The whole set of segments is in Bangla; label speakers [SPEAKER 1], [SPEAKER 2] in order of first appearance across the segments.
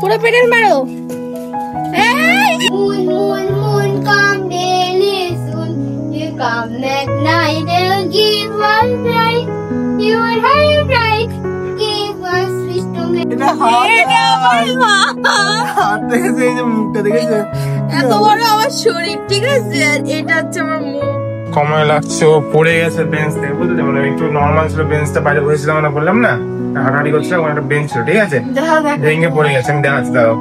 [SPEAKER 1] পুরো পেডেল মারো।
[SPEAKER 2] Moon, moon, moon, come daily soon. You come at night and give us light. Your high bright, give us wish to make.
[SPEAKER 1] এত বড় আমার শরীর, ঠিক আছে, এটা হচ্ছে আমার মুখ।
[SPEAKER 3] কময় লাগছে, ও পড়ে গেছে বেঞ্চ থেকে, বুঝলি? মানে একটু নর্মাল ছিল বেঞ্চটা, বাইরে বসেছিলাম না, বললাম না হাঁটাহাঁটি করছিলাম, একটা বেঞ্চ ছিল, ঠিক আছে, ভেঙে পড়ে গেছে। আমি দেখাচ্ছি দাও।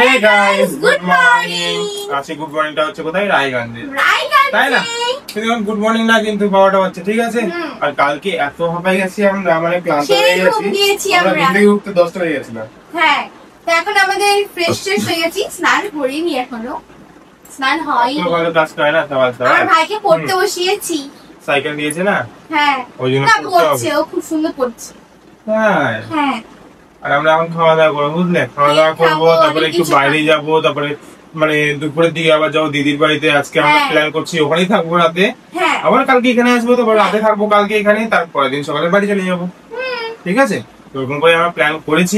[SPEAKER 3] Hey guys, good morning. আজকে গুড মর্নিংটা হচ্ছে কোথায়? রায়গঞ্জে, তাই না? কিন্তু গুড মর্নিং না, কিন্তু বাবাটা হচ্ছে, ঠিক আছে। আর কালকে এত হাঁপাই গেছি আমরা, মানে ক্লান্ত হয়ে গেছি, আমরা ঘুরতে ঘুরতে 10টা হয়ে গেছিল।
[SPEAKER 1] হ্যাঁ, তো এখন আমাদের ফ্রেশ হয়ে গেছি, স্নান করিনি এখনো, স্নান হয়নি।
[SPEAKER 3] তো ভালো কাজ করে না সকাল সকাল।
[SPEAKER 1] আমার ভাইকে পড়তে বসিয়েছি,
[SPEAKER 3] সাইকেল দিয়েছে না?
[SPEAKER 1] হ্যাঁ,
[SPEAKER 3] ওই জন্য
[SPEAKER 1] পড়ছে, ও খুব সুন্দর পড়ছে। হ্যাঁ,
[SPEAKER 3] আর আমরা এখন খাওয়া দাওয়া করবো, বুঝলে? খাওয়া দাওয়া করবো, তারপরে একটু বাইরে যাবো, তারপরে মানে দুপুরের দিকে আবার যাবো দিদির বাড়িতে। আজকে আমরা প্ল্যান করছি ওখানেই থাকবো রাতে, আবার কালকে এখানে আসবো, তারপর রাতে থাকবো কালকে এখানে, তারপরের দিন সকালে বাড়ি চলে যাবো, ঠিক আছে? এরকম করে আমরা প্ল্যান করেছি।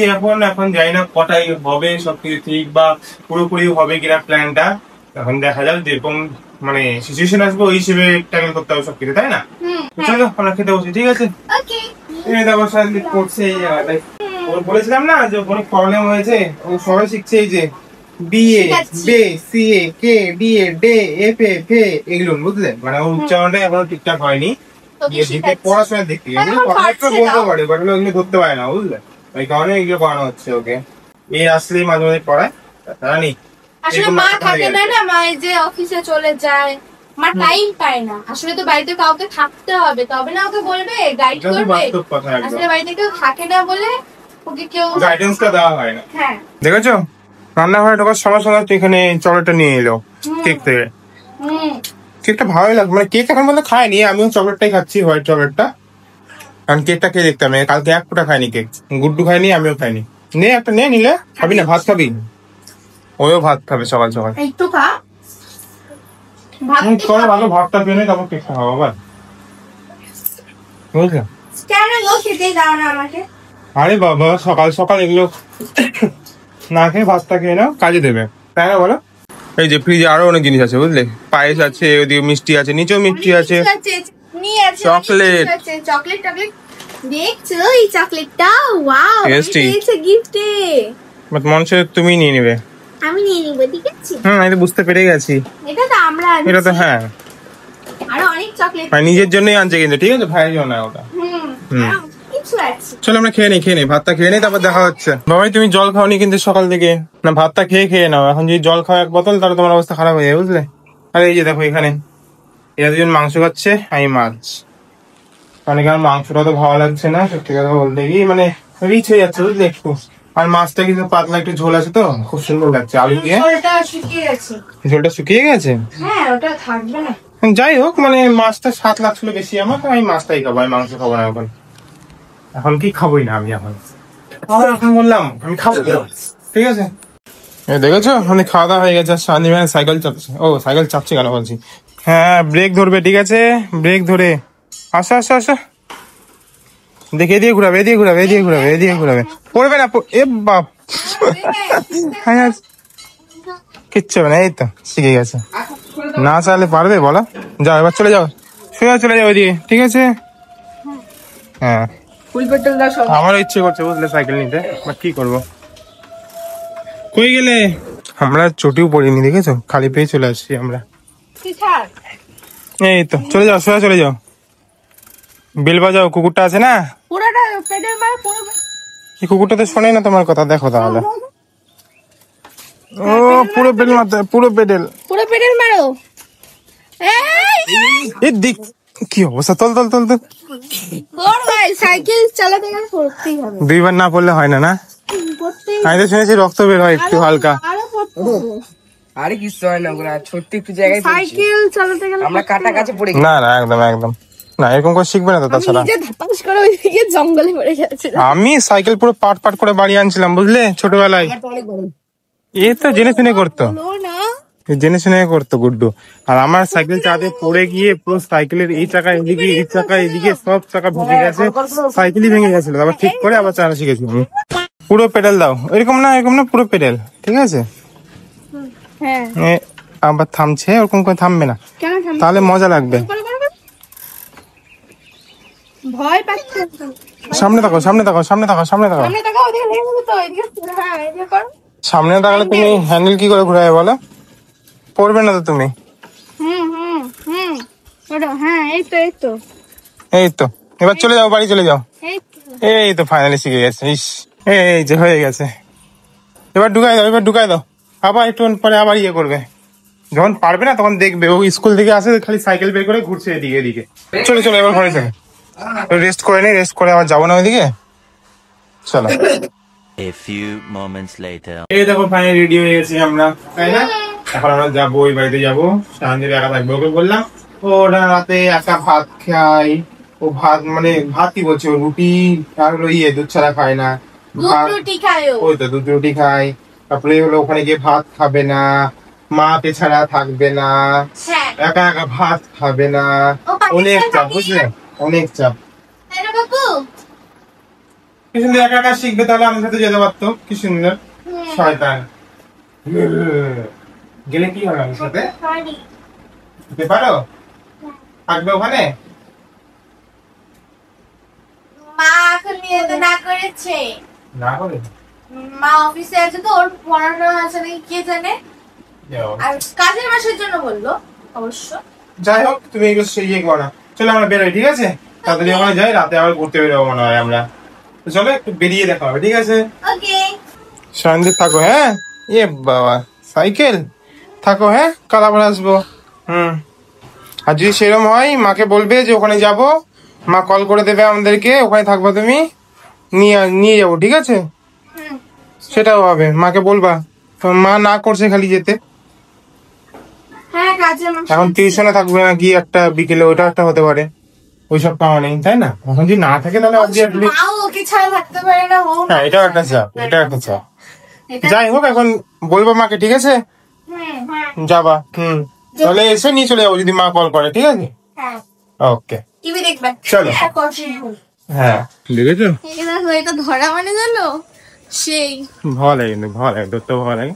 [SPEAKER 3] এখন জানি না কটাই হবে, সবকিছু ঠিক বা পুরোপুরি হবে কিনা প্ল্যানটা, এখন দেখা যাক। যেরকম মানে সিচুয়েশন আসবে ওই হিসেবে ট্যাকেল করতে হবে সবকিছু, তাই না? চলো আমরা খেতে বসি, ঠিক আছে? করছে বলেছিলাম না যে কোনো প্রবলেম হয়েছে, ও সবাই শিখছে এই যে বিএ বে সিএ কে ডিএ ডে এফ এ ফে এগুলো, বুঝলে? মানে ওর উচ্চারণটা এখনো ঠিকঠাক হয়নি। পড়াশোনার দিক থেকে বলতে পারে, বাট ওগুলো ধরতে পারে না, বুঝলে? ওই কারণে এগুলো করানো হচ্ছে ওকে। এই আসলে মাঝে মাঝে পড়ায়, তারা নেই।
[SPEAKER 1] আসলে মা থাকে না, মা যে অফিসে চলে যায়, মা টাইম পায় না। আসলে তো বাড়িতে কাউকে থাকতে হবে, তবে না ওকে বলবে, গাইড করবে। আসলে বাড়িতে কেউ থাকে না বলে ওকে কেউ
[SPEAKER 3] গাইডেন্সটা দেওয়া হয় না।
[SPEAKER 1] হ্যাঁ,
[SPEAKER 3] দেখেছো রান্নাঘরে ঢোকার সময় সময় এখানে চকলেটটা নিয়ে এলো কেক থেকে। কেকটা ভালোই লাগবে, মানে কেক এখন বলতে খায়নি, আমিও চকলেটটাই খাচ্ছি, হোয়াইট চকলেটটা। কারণ কেকটা খেয়ে দেখতাম, কালকে এক ফোঁটা খাইনি কেক, গুড্ডু খাইনি, আমিও খাইনি। নে একটা নে, নিলে খাবি না? ভাত খাবি? ওইও ভাত খাবে সকাল সকাল।
[SPEAKER 1] একটু খা,
[SPEAKER 3] ভালো ভাতটা পেয়ে নেই, তারপর কেক খাওয়া আবার, বুঝলে?
[SPEAKER 1] কেন গো খেতে দাও না আমাকে?
[SPEAKER 3] আরে বাবা, সকাল সকাল এগুলো না খেয়ে ভাতটা খেয়ে নাও, কাজে দেবে, তাই না বলো? এই যে ফ্রিজে আরো অনেক জিনিস আছে, বুঝলে? পায়েস আছে, ওদিকে মিষ্টি আছে, নিচেও মিষ্টি আছে, চকলেট
[SPEAKER 1] চকলেট টকলেট। দেখছো এই চকলেটটা? ওয়াও,
[SPEAKER 3] টেস্টি
[SPEAKER 1] গিফটে।
[SPEAKER 3] বাট মনসে তুমি নিয়ে নেবে।
[SPEAKER 1] আমি নিয়ে নিব, ঠিক আছে?
[SPEAKER 3] আমি তো বুঝতে পেরে গেছি,
[SPEAKER 1] এটা তো আমরা আনছি।
[SPEAKER 3] এটা তো হ্যাঁ,
[SPEAKER 1] আরো অনেক চকলেট
[SPEAKER 3] নিজের জন্যই আনছে কিন্তু, ঠিক আছে? ভাইয়ের জন্য না ওটা। চলো আমরা খেয়ে নেই, ভাতটা খেয়ে নেই, তারপর দেখা হচ্ছে। বাবাই তুমি জল খাওনি কিন্তু সকাল থেকে, না ভাতটা খেয়ে নাও। এখন যদি জল খাও এক বোতল, তাহলে তোমার অবস্থা খারাপ হয়ে যাবে, বুঝলে? আরে এই যে দেখো এখানে এরা দুজন মাংস খাচ্ছে, আমি মাছ। মানে কারণ মাংসটা তো ভালো লাগছে না, সত্যি কথা বলতে কি, মানে রিচ হয়ে যাচ্ছে, বুঝলে? একটু আর মাছটা কিন্তু পাতলা একটু ঝোল আছে তো, খুব সুন্দর লাগছে আলু দিয়ে। ঝোলটা শুকিয়ে গেছে,
[SPEAKER 1] হ্যাঁ, ওটা থাকবে না।
[SPEAKER 3] যাই হোক, মানে মাছটা স্বাদ লাগছিল বেশি আমার, আমি মাছটাই খাবো, আমি মাংস খাবো না। এখন কি খাবোই না আমি, এখন বললাম আমি খাবো, ঠিক আছে? দেখেছো মানে খাওয়া দাওয়া হয়ে গেছে, শান্তি ভাই সাইকেল চাপছে। ও সাইকেল চাপছে কেন বলছি? হ্যাঁ, ব্রেক ধরবে, ঠিক আছে? ব্রেক ধরে আসো। দেখে এদিকে ঘুরাবে, পড়বে না। এ বাপ, কিচ্ছু হবে না, এই তো শিখে গেছে। না চাইলে পারবে বলো? যাও এবার চলে যাও, চলে যাও ওইদিকে, ঠিক আছে? হ্যাঁ, আমারও ইচ্ছে করছে, বুঝলে, সাইকেল নিতে, বাট কি করবো? কই গেলে? আমরা চটিও পড়িনি, দেখেছো? খালি পেয়ে চলে আসছি আমরা। এই তো চলে যাও, চলে যাও, বেল বাজাও। কুকুরটা আছে না, এই কুকুরটা তো শোনে না তোমার কথা, দেখো তাহলে। ও পুরো পেডেল মারতে, পুরো পেডেল
[SPEAKER 1] মারো।
[SPEAKER 3] এই দিক কি অবস্থা, তল
[SPEAKER 1] সাইকেল চালাতে গেলে পড়তেই হবে,
[SPEAKER 3] দুইবার না পড়লে হয় না। আমি তো শুনেছি রক্ত বের হয় একটু হালকা।
[SPEAKER 4] আরে কিছু হয় না, ছোট্ট একটু জায়গায়
[SPEAKER 1] সাইকেল চালাতে গেলে
[SPEAKER 4] আমরা কাছাকাছি পড়ে
[SPEAKER 3] না একদম না, এরকম করে শিখবে না তো। তাছাড়া
[SPEAKER 1] জঙ্গলে পড়ে গেছে।
[SPEAKER 3] আমি সাইকেল পুরো পাট করে বাড়ি আনছিলাম, বুঝলে, ছোটবেলায়। এ তো জেনে শুনে করতো গুড্ডু। আর আমার সাইকেল চালাতে পড়ে গিয়ে পুরো সাইকেলের এই চাকা এদিকে সব চাকা ভেঙে গেছে, সাইকেলই ভেঙে গেছিল। আবার ঠিক করে আবার চালা শিখেছি আমি। পুরো পেডাল দাও, এরকম না পুরো পেডাল, ঠিক আছে?
[SPEAKER 1] হ্যাঁ
[SPEAKER 3] আবার থামছে, ওরকম করে থামবে না,
[SPEAKER 1] কেন থামছে?
[SPEAKER 3] তাহলে মজা লাগবে।
[SPEAKER 1] ভয় পাচ্ছে।
[SPEAKER 3] সামনে তাকাও, সামনে তাকাও, সামনে তাকাও, সামনে তাকাও।
[SPEAKER 1] সামনে তাকাও, ওদিকে লেগে যাবে তো, এদিকে হ্যাঁ এদিকে করো।
[SPEAKER 3] সামনে তাকালে তুমি হ্যান্ডেল কি করে ঘুরাবে বলো? পড়বে না তো তুমি।
[SPEAKER 1] ওটা হ্যাঁ এই তো
[SPEAKER 3] এই তো, এবার চলে যাও, বাড়ি চলে যাও।
[SPEAKER 1] এই
[SPEAKER 3] এই তো ফাইনালি শিখে গেছে। ইস, এই যে হয়ে গেছে। এবার ঢুকাই দাও, আবার একটু পরে আবার ইয়ে করবে। যখন পারবে না তখন দেখবে, ও স্কুল থেকে আসে খালি সাইকেল বের করে ঘুরছে এদিকে এদিকে। চলো এবার ঘরে চলো, রেস্ট করে নি, রেস্ট করে আবার যাবো না ওইদিকে, চলো।
[SPEAKER 5] A few moments later.
[SPEAKER 3] এই দেখো ফাইনালি রেডি হয়ে গেছি আমরা, তাই না? এখন আমরা যাবো, ওই বাড়িতে যাবো। সারাঞ্জলি একা থাকবে, ওকে বললাম ওরা রাতে একা ভাত খায়। ও ভাত মানে ভাত কি বলছে, ও রুটি আর হলো ইয়ে দুধ ছাড়া খায় না। ওই তো দুধ রুটি খায়। তারপরে হলো ওখানে গিয়ে ভাত খাবে না, মাকে ছাড়া থাকবে না, একা একা ভাত খাবে না। অনেক চাপ, বুঝলে? অনেক চাপ। কি সুন্দর একা একা শিখবে, তাহলে আমার সাথে যেতে পারতো। কি সুন্দর শয়তান। গেলে কি হবে আমার সাথে? যেতে পারো? থাকবে ওখানে?
[SPEAKER 1] মা এখন নিয়ে না করেছে,
[SPEAKER 3] না করে
[SPEAKER 1] মা অফিসে আছে তো, ওর পড়ানো আছে নাকি কে জানে, আর কাজের মাসের জন্য বললো অবশ্য।
[SPEAKER 3] যাই হোক, তুমি এগুলো সেই ইয়ে করো না। চলো আমরা বেরোই, ঠিক আছে? তাড়াতাড়ি ওখানে যাই, রাতে আবার ঘুরতে বেরোবো মনে হয় আমরা। তো চলো একটু বেরিয়ে দেখা হবে, ঠিক আছে?
[SPEAKER 1] ওকে
[SPEAKER 3] শান্তি থাকো, হ্যাঁ? এ বাবা, সাইকেল থাকো, হ্যাঁ? কাল আবার আসবো। আর যদি সেরকম হয় মাকে বলবে যে ওখানে যাব, মা কল করে দেবে আমাদেরকে, ওখানে থাকবো, তুমি নিয়ে যাবো, ঠিক আছে? সেটাও হবে, মাকে বলবা। তো মা না করছে খালি যেতে।
[SPEAKER 1] হ্যাঁ কাজের মাসে
[SPEAKER 3] এখন টিউশনে থাকবে না কি একটা বিকেলে, ওটা একটা হতে পারে। ওইসব পাওয়া নেই, তাই না? এখন যদি না থাকে তাহলে অবভিয়াসলি
[SPEAKER 1] মাও ওকে ছাড়া থাকতে পারে না, ও
[SPEAKER 3] হ্যাঁ, এটাও একটা চাপ, এটা একটা চাপ। যাই হোক, এখন বলবো মাকে, ঠিক আছে? যাবা, তাহলে এসে নিয়ে চলে যাবো যদি মা কল করে, ঠিক আছে?
[SPEAKER 1] হ্যাঁ
[SPEAKER 3] ওকে,
[SPEAKER 1] টিভি দেখবে।
[SPEAKER 3] চলো। হ্যাঁ, দেখেছো?
[SPEAKER 1] এটা ধরা মানে জানো সেই
[SPEAKER 3] ভালো লাগে, কিন্তু ভালো লাগে, ধরতে ভালো লাগে।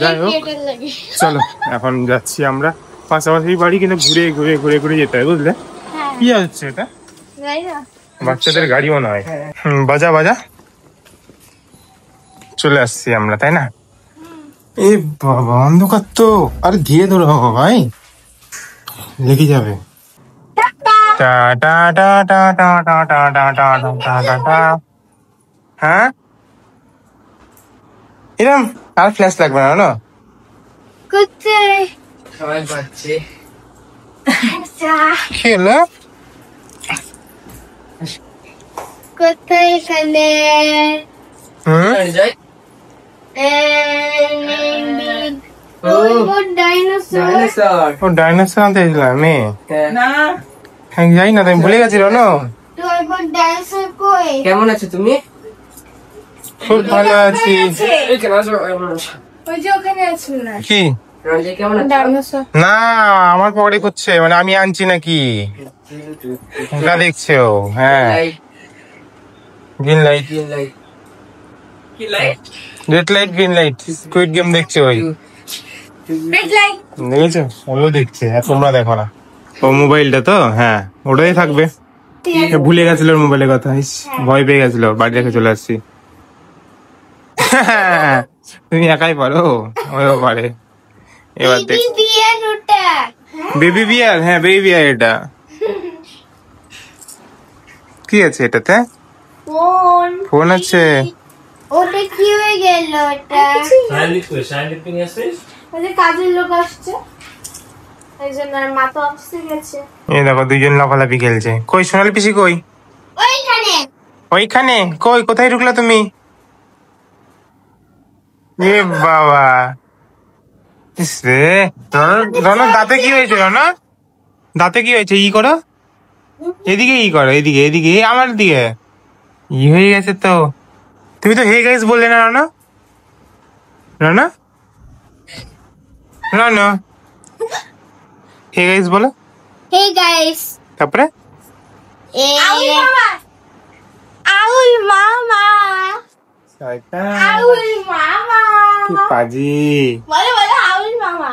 [SPEAKER 3] যাই হোক,
[SPEAKER 1] লাগে।
[SPEAKER 3] চলো এখন যাচ্ছি আমরা পাশাপাশি বাড়ি, কিন্তু ঘুরে ঘুরে ঘুরে ঘুরে যেতে হয়, বুঝলে? কি হচ্ছে এটা? বাচ্চাদের গাড়ি মনে হয়। বাজা বাজা, চলে আসছি আমরা, তাই না? এ বাবা, অন্ধকার তো, আরে ধীরে ধরে বাবা ভাই, লেগে যাবে। হ্যাঁ, এরম আর ফ্ল্যাশ লাগবে না, না?
[SPEAKER 2] কোথায়
[SPEAKER 4] সবাই পাচ্ছে
[SPEAKER 3] খেলা
[SPEAKER 2] কোথায় এখানে
[SPEAKER 4] যাই
[SPEAKER 2] ডাইনোসর
[SPEAKER 4] ডাইনোসর
[SPEAKER 3] ও ডাইনোসর আনতে এসেছিলাম আমি।
[SPEAKER 4] না
[SPEAKER 3] হ্যাঁ, যাই না, তুমি ভুলে গেছিল না?
[SPEAKER 2] ডাইনোসর কই
[SPEAKER 4] কেমন আছো তুমি?
[SPEAKER 3] খুব ভালো আছি।
[SPEAKER 4] এই কেন আছো?
[SPEAKER 1] ওই যে ওখানে আছে না
[SPEAKER 3] কি
[SPEAKER 4] রঞ্জয় কেমন আছো?
[SPEAKER 1] ডাইনোসর।
[SPEAKER 3] না, আমার পকেটে করছে, মানে আমি আনছি নাকি ওটা দেখছে ও। হ্যাঁ,
[SPEAKER 4] light
[SPEAKER 3] green light,
[SPEAKER 4] green light কি light?
[SPEAKER 3] Red light, green light, squid game দেখছে ওই,
[SPEAKER 1] রেড লাইট।
[SPEAKER 3] দেখেছো? ওও দেখছে, আর তোমরা দেখো না। ও মোবাইলটা তো, হ্যাঁ ওটাই থাকবে। এ ভুলে গেছিল ওর মোবাইলের কথা, ইস, ভয় পেয়ে গেছিল, বাড়ি রেখে চলে আসছি। তুমি একাই পারো, ওও পারে। এবার দেখ,
[SPEAKER 2] বিয়ার ওটা
[SPEAKER 3] বেবি বিয়ার, হ্যাঁ বেবি বিয়ার। এটা কি আছে এটাতে?
[SPEAKER 2] ফোন
[SPEAKER 3] ফোন আছে?
[SPEAKER 2] ওটা কি হয়ে গেল ওটা
[SPEAKER 1] ওই যে কাজের লোক আসছে, এই জন্য আর মা তো অফিসে গেছে।
[SPEAKER 3] এই দেখো দুইজন লাফালাফি খেলছে। কই সোনালি পিসি কই?
[SPEAKER 2] ওইখানে
[SPEAKER 3] ওইখানে কই? কোথায় ঢুকলা তুমি? এ বাবা, ইসরে, রনক দাঁতে কি হয়েছে? রনক দাঁতে কি হয়েছে? ই করো, এদিকে ই করো, এদিকে এদিকে, আমার দিকে ই হয়ে গেছে তো। তুমি তো হে গাইস বললে না রানা? রানা রানা হে গাইস বলো।
[SPEAKER 2] হে গাইস
[SPEAKER 3] তারপরে
[SPEAKER 2] আউল মামা
[SPEAKER 1] আউল মামা।
[SPEAKER 3] কি পাজি।
[SPEAKER 1] বলো বলো আউল মামা।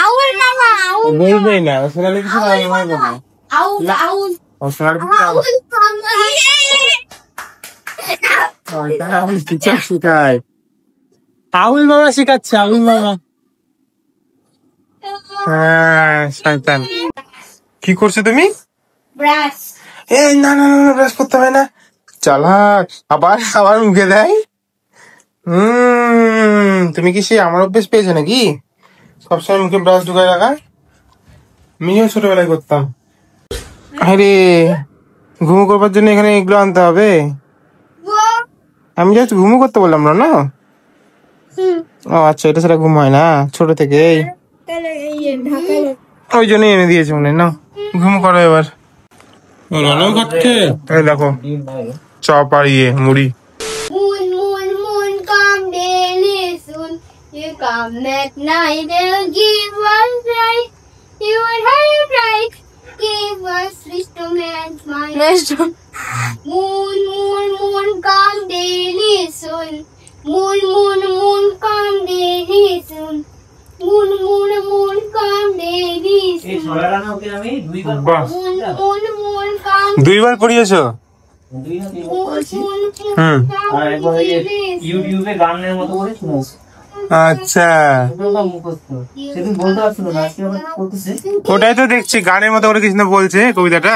[SPEAKER 1] আউল মামা।
[SPEAKER 3] বলবেই না সোনালি কিছু বলবো না।
[SPEAKER 1] আউল আউল
[SPEAKER 3] সোনালি
[SPEAKER 1] আউল মামা।
[SPEAKER 3] শিখায় আউল মামা শিখাচ্ছে আউল মামা। হ্যাঁ শয়তান। কি করছো তুমি?
[SPEAKER 1] ব্রাশ।
[SPEAKER 3] এই না না না ব্রাশ করতে হবে না। চালাক। আবার আবার মুখে দেয়। তুমি কি সেই আমার অভ্যেস পেয়েছো নাকি সবসময় মুখে ব্রাশ ঢুকায় রাখা? আমিও ছোটবেলায় করতাম। আরে ঘুমো করবার জন্য এখানে এগুলো আনতে হবে? আমি জাস্ট ঘুমো করতে বললাম না না। ও আচ্ছা এটা সেটা ঘুম হয় না ছোট থেকে ওই জন্য এনে দিয়েছে মনে হয়। না ঘুম করো এবার। রান্নাও খাচ্ছে দেখো চপ আর মুড়ি।
[SPEAKER 2] Moon, moon, moon, come daily soon. You come at night and give us light. Your high bright, give us wisdom and might. Moon, moon, moon, come daily soon. Moon, moon, moon, come daily soon. Moon, moon, moon, come daily soon.
[SPEAKER 3] বাহ
[SPEAKER 2] Moon, moon, moon, come.
[SPEAKER 3] দুইবার পড়িয়েছো?
[SPEAKER 6] ইউটিউবে গানের মতো করে শুনেছি।
[SPEAKER 3] আচ্ছা
[SPEAKER 6] সেদিন বলতে পারছিল না, আজকে আবার বলতেছে।
[SPEAKER 3] ওটাই তো দেখছি গানের মতো করে কৃষ্ণ বলছে কবিতাটা।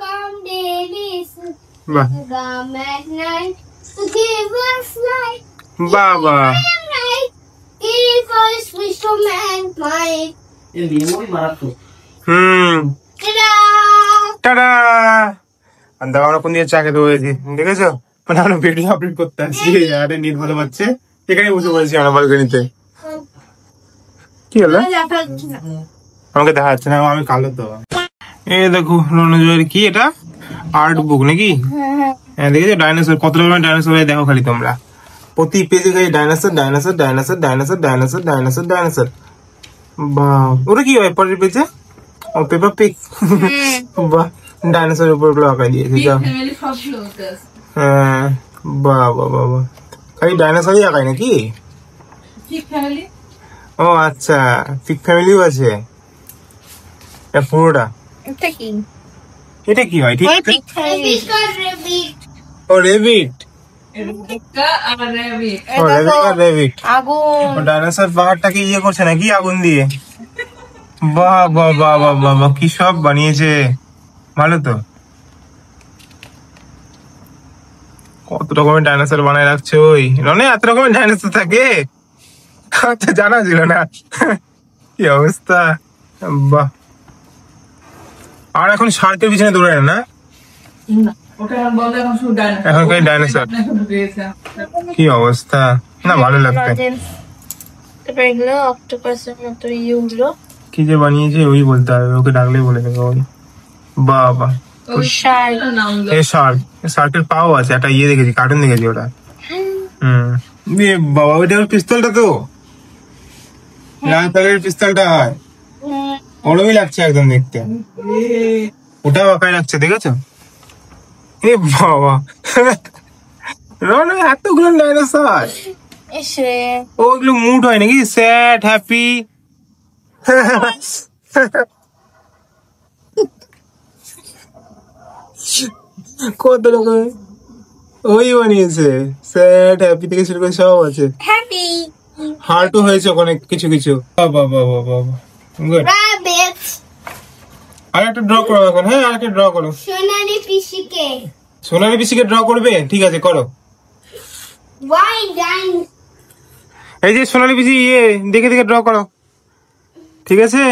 [SPEAKER 2] Come daily soon.
[SPEAKER 3] বাহ
[SPEAKER 2] Come at night to give us light.
[SPEAKER 3] বাবা
[SPEAKER 2] Right. Give us wisdom and might.
[SPEAKER 6] এই মেমোরি মারাত্মক।
[SPEAKER 2] Ta-da!
[SPEAKER 3] টাটা। আর দেখো আমরা কোন দিকে চা খেতে বলেছি দেখেছো? মানে আমরা ভিডিও আপলোড করতে আসছি আরে নিট ভালো পাচ্ছে এখানে বসে পড়েছি আমরা বালকনিতে। কি হলো? আমাকে দেখা যাচ্ছে না আমি কালো তো। এই দেখো রণজয়ের কি এটা আর্ট বুক নাকি? হ্যাঁ দেখেছো ডাইনোসর কত রকমের ডাইনোসর দেখো খালি তোমরা প্রতি পেজে খালি dinosaur dinosaur dinosaur dinosaur dinosaur dinosaur dinosaur. বাহ ওটা কি হয় পরের পেজে? ও পেপার পিক। বাহ ডাইনোসরের উপর গুলো আঁকাই দিয়েছে যা। হ্যাঁ বাহ বাহ বাহ বাহ খালি ডাইনোসরই আঁকায় নাকি? ও আচ্ছা পিক ফ্যামিলিও আছে এটা পুরোটা। এটা কি হয় ঠিক?
[SPEAKER 2] Rabbit got rabbit.
[SPEAKER 3] ও রেবিট। ও রেবিট আর রেবিট।
[SPEAKER 1] আগুন।
[SPEAKER 3] ও ডাইনোসর পাহাড়টাকে ইয়ে করছে নাকি আগুন দিয়ে? বাহ বাহ বাহ বাহ বাহ বাহ কি সব বানিয়েছে ভালো তো। কত রকমের ডাইনোসর বানায় রাখছে ওই রনে এত রকমের ডাইনোসর থাকে আচ্ছা জানা ছিল না। কি অবস্থা বাহ। আর এখন শার্কের পিছনে দৌড়ায় না এখন খালি ডাইনোসর। কি অবস্থা না ভালো লাগছে। কি যে বানিয়েছে ওই বলতে হবে ওকে ডাকলেই বলে দেবে ওই। বাহ বাহ এই শার্কের পাও আছে একটা ইয়ে দেখেছি কার্টুন দেখেছি ওটা। বাবা ওইটা পিস্তলটা তো লাল কালারের পিস্তলটা হয় ওরমই লাগছে একদম দেখতে। ওটাও আঁকায় লাগছে দেখেছো? এ বাবা এতগুলো ডাইনোসর। ওগুলো মুড হয় নাকি স্যাড হ্যাপি? কত রকম ওই বানিয়েছে স্যাড হ্যাপি থেকে শুরু করে সব আছে।
[SPEAKER 1] হ্যাপি
[SPEAKER 3] হার্টও হয়েছে অনেক কিছু কিছু। বাবা বাবা বাবা গুড।
[SPEAKER 2] Rabbit.
[SPEAKER 3] আর একটা ড্র করো এখন। হ্যাঁ আর একটা ড্র করো।
[SPEAKER 2] সোনালি পিসিকে.
[SPEAKER 3] সোনালি পিসিকে ড্র করবে ঠিক আছে করো।
[SPEAKER 2] Why done?
[SPEAKER 3] এই যে সোনালি পিসি ইয়ে দেখে দেখে ড্র করো ঠিক আছে?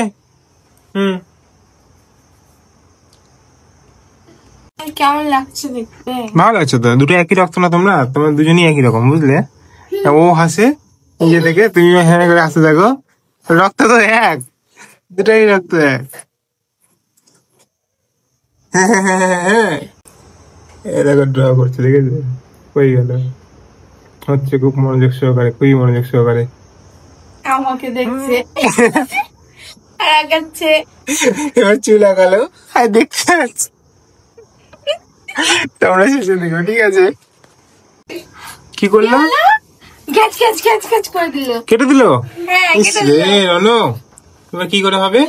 [SPEAKER 1] কেমন লাগছে দেখতে?
[SPEAKER 3] ভালো লাগছে তো দুটো একই রক্ত না তোমরা তোমরা দুজনই একই রকম বুঝলে? ও হাসে নিজে থেকে তুমি হ্যাঁ করে হাসতে থাকো রক্ত তো এক দুটাই রক্ত এক। এ দেখো ড্র করছে দেখেছো হয়ে গেল হচ্ছে খুব মনোযোগ সহকারে খুবই মনোযোগ সহকারে।
[SPEAKER 1] আমাকে দেখছে আগাচ্ছে
[SPEAKER 3] এবার চুল আঁকালো আর দেখতে তোমরা শেষে দেখো ঠিক আছে? কি করলো?
[SPEAKER 1] গ্যাচ গ্যাচ গ্যাচ গ্যাচ করে দিল।
[SPEAKER 3] কেটে দিল?
[SPEAKER 1] হ্যাঁ কেটে দিল।
[SPEAKER 3] রনো তোমার কি করে হবে?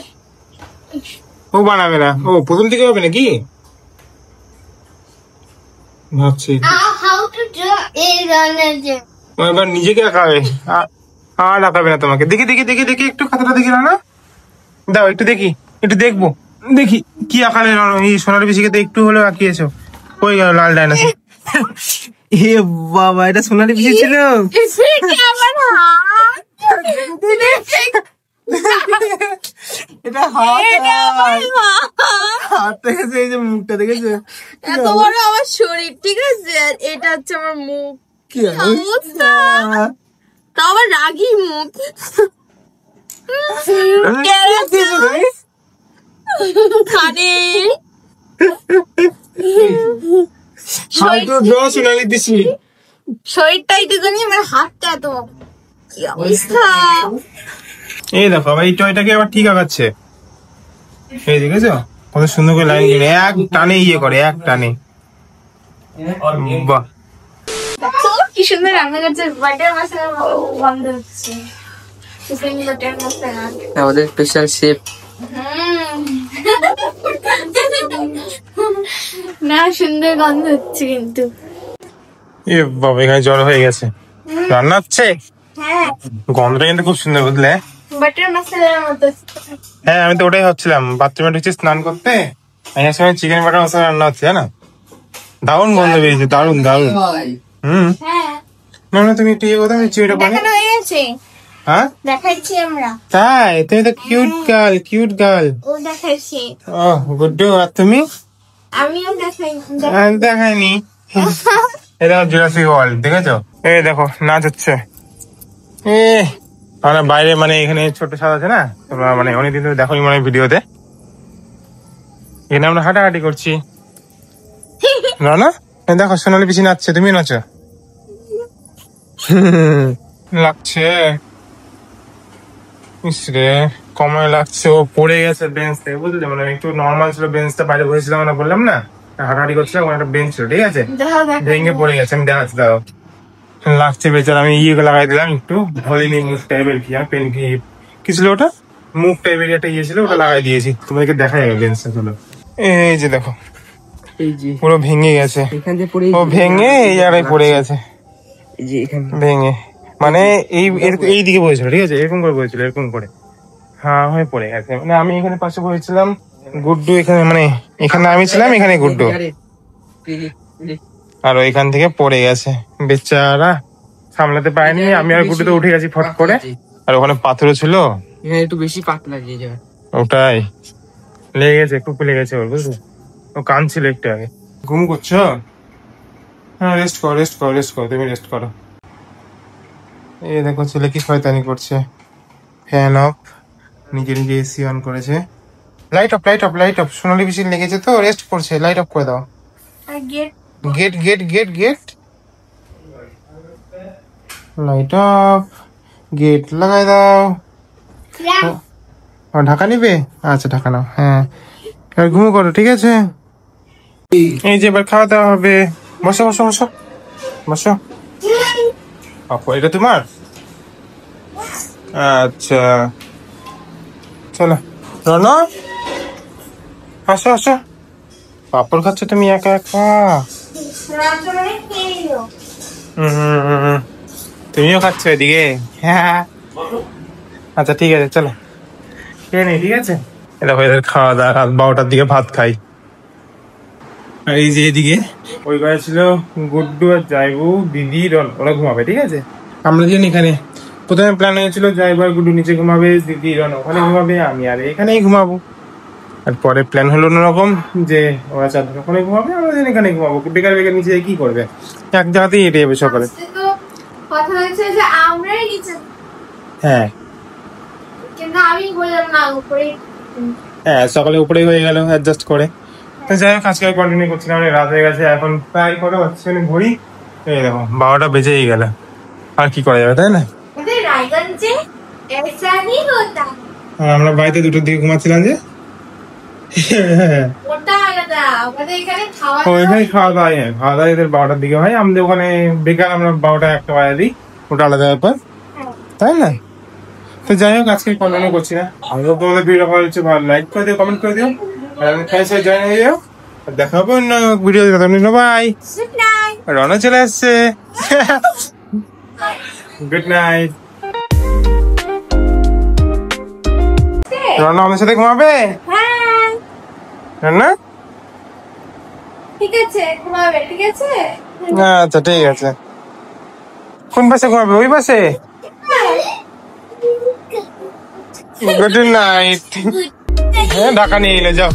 [SPEAKER 3] ও বানাবে না, ও প্রথম থেকে হবে নাকি ভাবছি।
[SPEAKER 2] How to draw a runner?
[SPEAKER 3] ও এবার নিজেকে আঁকাবে, আর আঁকাবে না তোমাকে। দেখি দেখি দেখি দেখি একটু খাতাটা দেখি না, দাও একটু দেখি, একটু দেখবো, দেখি কি আঁকালে এই সোনার পিসিকে তো একটু হলেও আঁকিয়েছো। কই গেল লাল ডাইনোসর?
[SPEAKER 6] এ বাবা, এটা সোনালি পিসি ছিল। এটা হাত দেখেছে, এই যে মুখটা দেখেছে,
[SPEAKER 1] এত বড় আমার শরীর, ঠিক আছে, আর এটা হচ্ছে আমার মুখ।
[SPEAKER 6] কি
[SPEAKER 1] অবস্থা, তা আবার রাগী মুখ। খানে
[SPEAKER 3] সোনালি পিসি
[SPEAKER 1] শরীরটা একটুখানি, আমার হাতটা এত, কি অবস্থা।
[SPEAKER 3] এই দেখো আবার এই টয়টাকে আবার ঠিক আঁকাচ্ছে, এই দেখেছো কত সুন্দর করে লাইন গেলে এক টানে ইয়ে করে, এক টানে। বাহ,
[SPEAKER 1] দেখো কি সুন্দর রান্না করছে। বাটার মশলা গন্ধ হচ্ছে, বাটার মশলা।
[SPEAKER 4] আমাদের স্পেশাল শেফ।
[SPEAKER 1] না সুন্দর গন্ধ হচ্ছে কিন্তু।
[SPEAKER 3] এ বাবা এখানে জল হয়ে গেছে, রান্না হচ্ছে।
[SPEAKER 1] হ্যাঁ
[SPEAKER 3] গন্ধটা কিন্তু খুব সুন্দর, বুঝলে?
[SPEAKER 1] বাটার মশলার মতো।
[SPEAKER 3] হ্যাঁ আমি তো ওটাই ভাবছিলাম, বাথরুমে ঢুকছি স্নান করতে, এই সময় চিকেন বাটার মশলা রান্না হচ্ছে, না দারুণ গন্ধ বেরিয়েছে, দারুণ দারুণ। হুম,
[SPEAKER 1] হ্যাঁ
[SPEAKER 3] না না তুমি একটু ইয়ে কথা চিড়ে পানি।
[SPEAKER 1] দেখানো হয়ে গেছে,
[SPEAKER 3] হ্যাঁ
[SPEAKER 1] দেখাচ্ছি আমরা।
[SPEAKER 3] তাই? তুমি তো কিউট গার্ল, কিউট গার্ল।
[SPEAKER 1] ও দেখাচ্ছি,
[SPEAKER 3] ও গুড্ডু, আর তুমি?
[SPEAKER 1] আমিও দেখাই।
[SPEAKER 3] আর দেখায়নি। এটা জুরাসিক ওয়ার্ল্ড, দেখেছো? এই দেখো নাচ হচ্ছে। আমরা বাইরে মানে এখানে ছোট সাদ আছে না, তোমরা মানে অনেকদিন ধরে দেখো মানে ভিডিওতে, এখানে আমরা হাঁটাহাঁটি করছি। না দেখো সোনালি পিসি নাচছে, তুমি নাচো। লাগছে ইসরে, কময় লাগছে। ও পড়ে গেছে বেঞ্চ থেকে, বুঝলে? মানে একটু নর্মাল ছিল বেঞ্চটা, বাইরে বসেছিলাম না, বললাম না হাঁটাহাঁটি করছিলাম, ওখানে একটা বেঞ্চ ছিল, ঠিক আছে, ভেঙে পড়ে গেছে। আমি দেখাচ্ছি, দাও লাগছে বেচারা। আমি ইয়ে লাগাই দিলাম একটু, হলিনি মুখ টাইপের, কি পেন কি ছিল ওটা, মুখ টাইপের একটা ইয়ে ছিল, ওটা লাগাই দিয়েছি। তোমাদেরকে দেখা যাবে বেঞ্চটা, চলো। এই যে দেখো
[SPEAKER 4] এই যে
[SPEAKER 3] পুরো ভেঙে গেছে,
[SPEAKER 4] এখান থেকে পড়ে,
[SPEAKER 3] ও ভেঙে এই জায়গায় পড়ে গেছে,
[SPEAKER 4] এই যে এখানে
[SPEAKER 3] ভেঙে মানে এই দিকে বসেছিল, ঠিক আছে, এরকম করে বসেছিল, এরকম করে হ্যাঁ হয়ে পড়ে গেছে। মানে আমি এখানে পাশে বসেছিলাম, গুড্ডু এখানে, মানে এখানে আমি ছিলাম, এখানে গুড্ডু, আর ওইখান থেকে পড়ে গেছে বেচারা, সামলাতে পারেনি। আমি আর গুড্ডু তো উঠে গেছি ফট করে, আর ওখানে পাথরও ছিল,
[SPEAKER 4] এখানে একটু বেশি পাতলা দিয়ে যাবে।
[SPEAKER 3] ওটাই লেগে গেছে, খুব লেগেছে ওর, বুঝলি? ও কাঁদছিল একটু আগে। ঘুম করছো? হ্যাঁ রেস্ট করো, রেস্ট করো, রেস্ট করো, তুমি রেস্ট করো। এই দেখো ছেলে কি শয়তানি করছে, ফ্যান অফ, নিজে নিজে এসি অন করেছে। Light off, light off, light off. Sonali বেশি লেগেছে তো, রেস্ট করছে, লাইট অফ করে দাও। Gate gate gate gate, light off, gate লাগাই দাও। ঢাকা নিবে? আচ্ছা ঢাকা নাও। হ্যাঁ এবার ঘুমো করো, ঠিক আছে? এই যে এবার খাওয়া দাওয়া হবে, বসো বসো বসো বসো। আপু এটা তোমার? আচ্ছা চলো রনো, আসো আসো। পাপড় খাচ্ছ তুমি একা একা? তুমিও খাচ্ছ এদিকে? হ্যাঁ আচ্ছা ঠিক আছে, চলো খেয়ে নি, ঠিক আছে? এটা এদের খাওয়া দাওয়া, রাত 12টার দিকে ভাত খাই। আর এই যে এদিকে ওই ঘরে ছিল গুড্ডু আর জাইবু, দিদি, ওরা ঘুমাবে, ঠিক আছে? আমরা যেন এখানে প্রথমে প্ল্যান হয়েছিল জাইবু আর গুড্ডু নিচে ঘুমাবে, দিদি রন ওখানে ঘুমাবে, আমি আর এখানেই ঘুমাবো। আর পরে প্ল্যান হলো অন্যরকম, যে ওরা চারজন ওখানে ঘুমাবে, আমরা যেন এখানে ঘুমাবো। বেকার বেকার নিচে কি করবে, এক জায়গাতেই হেঁটে যাবে সকালে।
[SPEAKER 1] কথা হয়েছে যে আমরাই নিচে,
[SPEAKER 3] হ্যাঁ
[SPEAKER 1] কিন্তু আমি বললাম না উপরে।
[SPEAKER 3] হ্যাঁ সকালে উপরেই হয়ে গেল অ্যাডজাস্ট করে। তো যাই হোক আজকে কন্টিনিউ করছিলাম, অনেক রাত হয়ে গেছে, এখন প্রায় কটা বাজছে ঘড়ি, এই দেখো 12টা বেজেই গেল। আর কি করা যাবে, তাই না?
[SPEAKER 1] রায়গঞ্জে ऐसा नहीं होता।
[SPEAKER 3] আমরা বাড়িতে 2টার দিকে ঘুমাচ্ছিলাম যে,
[SPEAKER 1] ওটা আলাদা, না, আমাদের এখানে খাওয়া
[SPEAKER 3] ওইখানে খাওয়া দাওয়া হয়, খাওয়া দাওয়া এদের 12টার দিকে হয়, আমাদের ওখানে বেকার আমরা 12টা 1টা বাজে দিই, ওটা আলাদা ব্যাপার, তাই না? তো যাই হোক, আজকে কন্টিনিউ করছি না। আমি তোমাদের ভিডিও ভালো হচ্ছে, ভালো লাইক করে দিও, কমেন্ট করে দিও, আর ফ্রেন্ডস হয়ে জয়েন হয়ে যাও। দেখা হবে অন্য ভিডিও। বাই।
[SPEAKER 1] Good night.
[SPEAKER 3] রওনা চলে আসছে। Good night. রওনা আমাদের সাথে ঘুমাবে?
[SPEAKER 1] হ্যাঁ
[SPEAKER 3] রান্না?
[SPEAKER 1] ঠিক আছে, ঘুমাবে, ঠিক আছে।
[SPEAKER 3] আচ্ছা ঠিক আছে। কোন পাশে ঘুমাবে? ওই পাশে? Good night. হ্যাঁ, ঢাকা নিয়ে এলে যাও।